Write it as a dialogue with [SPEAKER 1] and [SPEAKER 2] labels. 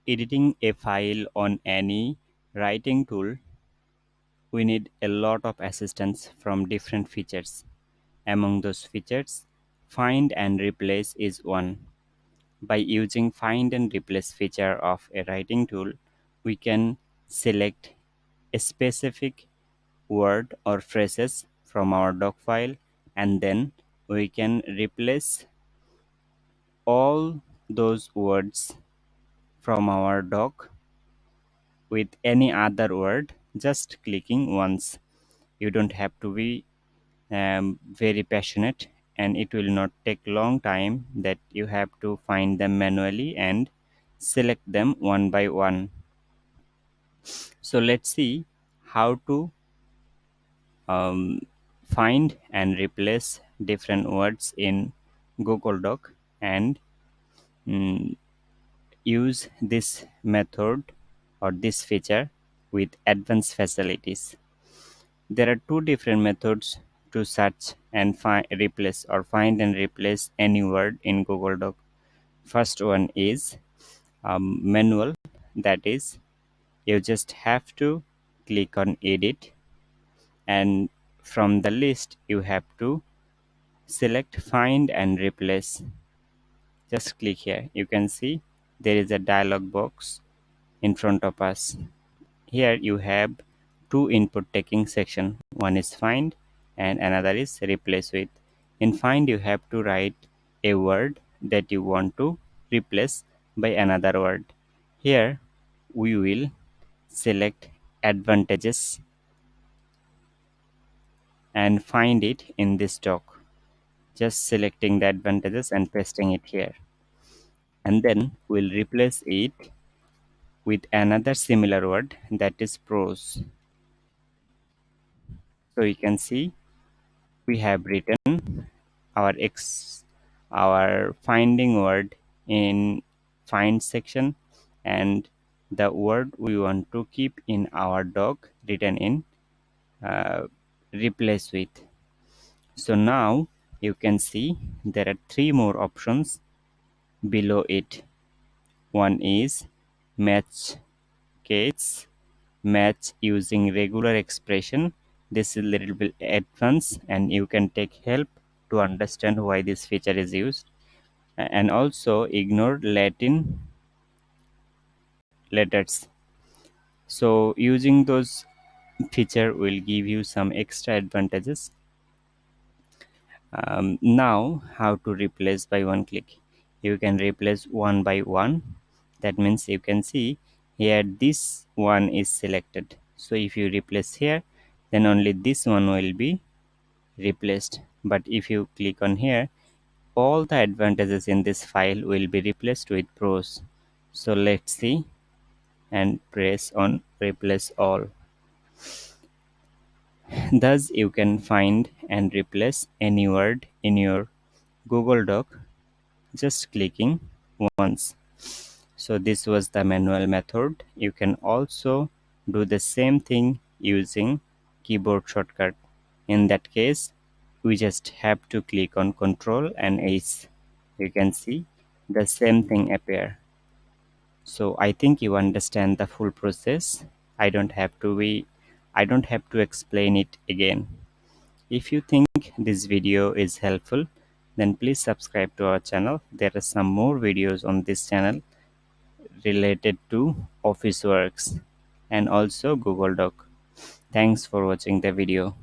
[SPEAKER 1] editing a file on any writing tool, we need a lot of assistance from different features. Among those features, find and replace is one. By using find and replace feature of a writing tool, we can select a specific word or phrases from our doc file, and then we can replace all those words from our doc with any other word, just clicking once. You don't have to be very passionate, and it will not take long time that you have to find them manually and select them one by one. So let's see how to um, find and replace different words in Google Doc and mm, use this method or this feature with advanced facilities. There are two different methods to search and replace or find and replace any word in Google Doc. First one is manual, that is, you just have to click on edit, and from the list you have to select find and replace. Just click here. You can see there is a dialog box in front of us. Here you have two input taking section. One is find and another is replace with. In find you have to write a word that you want to replace by another word. Here we will select advantages and find it in this doc. Just selecting the advantages and pasting it here. And then we'll replace it with another similar word, that is pros. So you can see we have written our finding word in find section, and the word we want to keep in our doc written in uh, replace with. So now you can see there are three more options below it. One is match case, match using regular expression. This is a little bit advanced and you can take help to understand why this feature is used. And also ignore Latin letters. So using those feature will give you some extra advantages. Now how to replace by one click. You can replace one by one. That means you can see here this one is selected. So if you replace here, then only this one will be replaced. But if you click on here, all the advantages in this file will be replaced with pros. So let's see and press on replace all. Thus you can find and replace any word in your Google Doc just clicking once. So this was the manual method. You can also do the same thing using keyboard shortcut. In that case, we just have to click on Ctrl and H. You can see the same thing appear. So I think you understand the full process. I don't have to explain it again. If you think this video is helpful, then please subscribe to our channel. There are some more videos on this channel related to office works and also Google Doc. Thanks for watching the video.